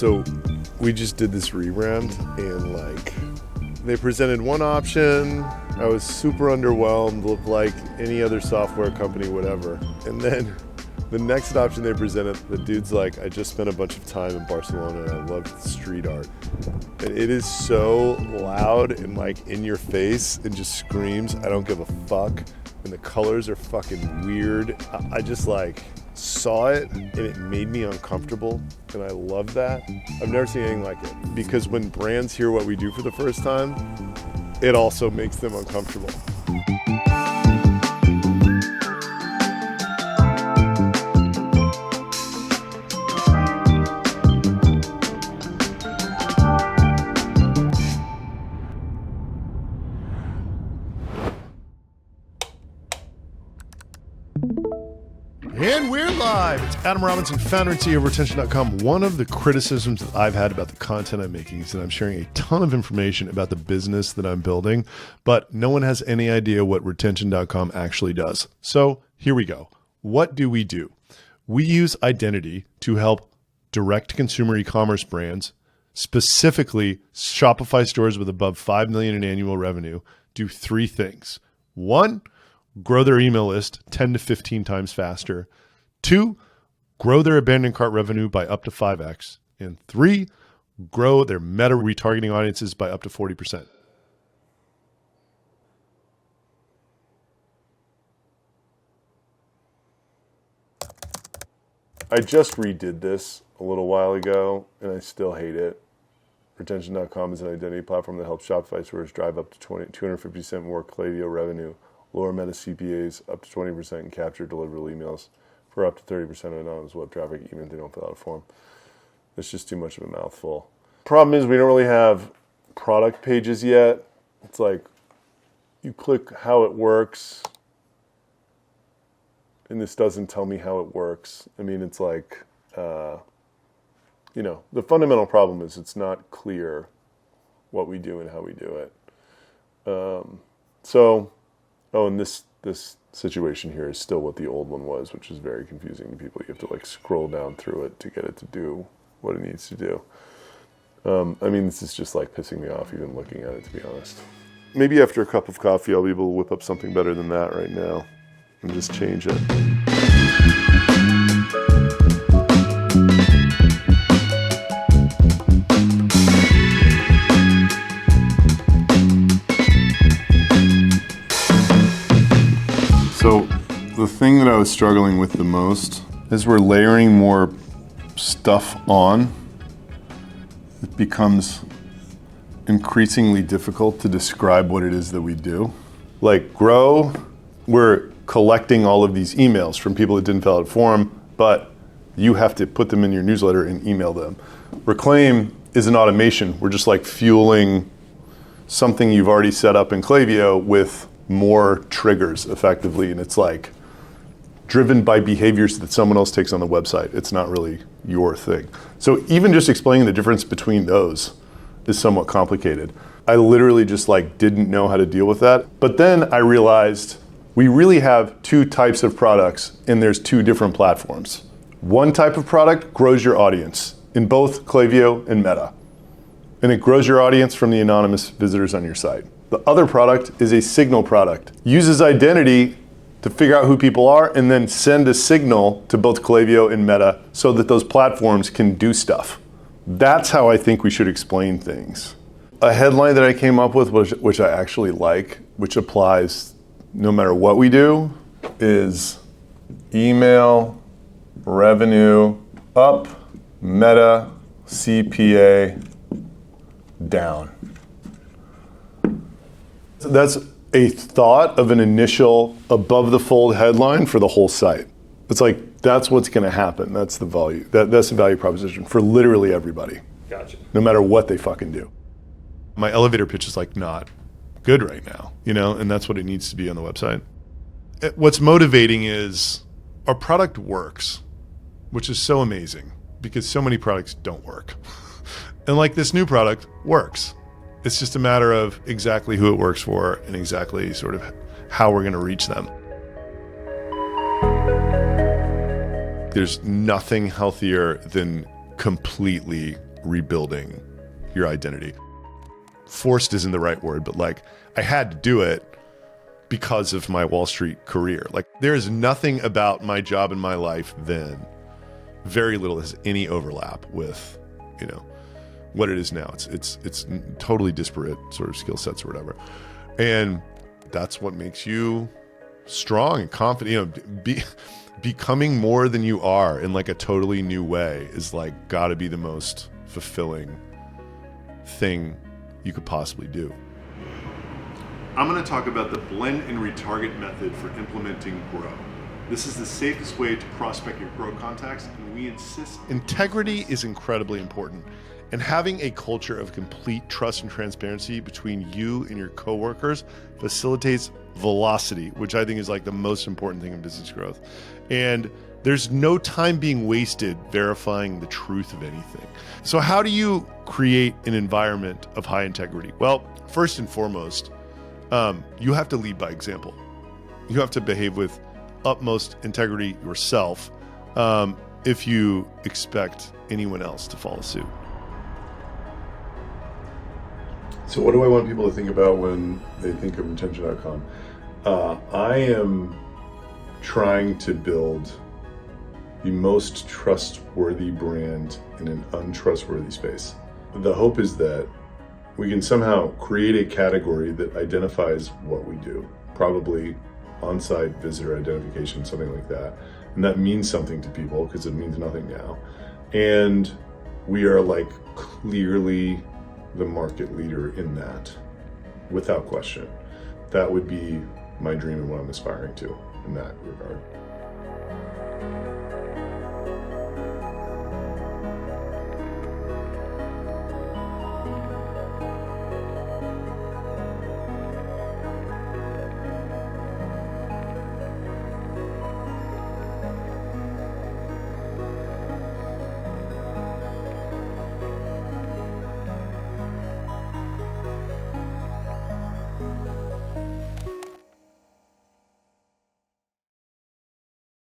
So we just did this rebrand, and like they presented one option. I was super underwhelmed, looked like any other software company, whatever. And then the next option they presented, the dude's like, I just spent a bunch of time in Barcelona and I loved street art. And it is so loud and like in your face and just screams, I don't give a fuck. And the colors are fucking weird. I just like saw it and it made me uncomfortable, and I love that. I've never seen anything like it, because when brands hear what we do for the first time, it also makes them uncomfortable. And we're live. It's Adam Robinson, founder and CEO of Retention.com. One of the criticisms that I've had about the content I'm making is that I'm sharing a ton of information about the business that I'm building, but no one has any idea what Retention.com actually does. So here we go. What do? We use identity to help direct consumer e-commerce brands, specifically Shopify stores with above $5 million in annual revenue, do three things. One, grow their email list 10 to 15 times faster. 2, grow their abandoned cart revenue by up to 5x. And 3, grow their meta retargeting audiences by up to 40%. I just redid this a little while ago, and I still hate it. Retention.com is an identity platform that helps Shopify stores drive up to 250% more Klaviyo revenue, lower meta CPAs up to 20%, and capture deliverable emails for up to 30% of anonymous web traffic, even if they don't fill out a form. It's just too much of a mouthful. Problem is, we don't really have product pages yet. It's like you click how it works, and this doesn't tell me how it works. I mean, it's like, the fundamental problem is it's not clear what we do and how we do it. And this situation here is still what the old one was, which is very confusing to people. You have to like scroll down through it to get it to do what it needs to do. This is just like pissing me off even looking at it, to be honest. Maybe after a cup of coffee, I'll be able to whip up something better than that right now and just change it. So the thing that I was struggling with the most is we're layering more stuff on. It becomes increasingly difficult to describe what it is that we do. Like Grow, we're collecting all of these emails from people that didn't fill out a form, but you have to put them in your newsletter and email them. Reclaim is an automation. We're just like fueling something you've already set up in Klaviyo with more triggers effectively, and it's like driven by behaviors that someone else takes on the website. It's not really your thing. So even just explaining the difference between those is somewhat complicated. I literally just like didn't know how to deal with that. But then I realized we really have two types of products, and there's two different platforms. One type of product grows your audience in both Klaviyo and Meta, and it grows your audience from the anonymous visitors on your site. The other product is a signal product. Uses identity to figure out who people are and then send a signal to both Klaviyo and Meta so that those platforms can do stuff. That's how I think we should explain things. A headline that I came up with, which I actually like, which applies no matter what we do, is email revenue up, Meta CPA down. That's a thought of an initial above the fold headline for the whole site. It's like, that's what's going to happen. That's the value. That's the value proposition for literally everybody. Gotcha. No matter what they fucking do. My elevator pitch is like not good right now, and that's what it needs to be on the website. What's motivating is our product works, which is so amazing because so many products don't work. And like this new product works. It's just a matter of exactly who it works for and exactly sort of how we're going to reach them. There's nothing healthier than completely rebuilding your identity. Forced isn't the right word, but like I had to do it because of my Wall Street career. Like there is nothing about my job in my life then, very little has any overlap with, you know, what it is now. It's totally disparate sort of skill sets or whatever. And that's what makes you strong and confident, you know, becoming more than you are in like a totally new way is like gotta be the most fulfilling thing you could possibly do. I'm going to talk about the blend and retarget method for implementing Grow. This is the safest way to prospect your Grow contacts, and we insist. Integrity is incredibly important, and having a culture of complete trust and transparency between you and your coworkers facilitates velocity, which I think is like the most important thing in business growth. And there's no time being wasted verifying the truth of anything. So how do you create an environment of high integrity? Well, first and foremost, you have to lead by example. You have to behave with utmost integrity yourself if you expect anyone else to follow suit. So what do I want people to think about when they think of retention.com? I am trying to build the most trustworthy brand in an untrustworthy space. The hope is that we can somehow create a category that identifies what we do, probably on-site visitor identification, something like that. And that means something to people because it means nothing now. And we are like clearly the market leader in that, without question. That would be my dream and what I'm aspiring to in that regard.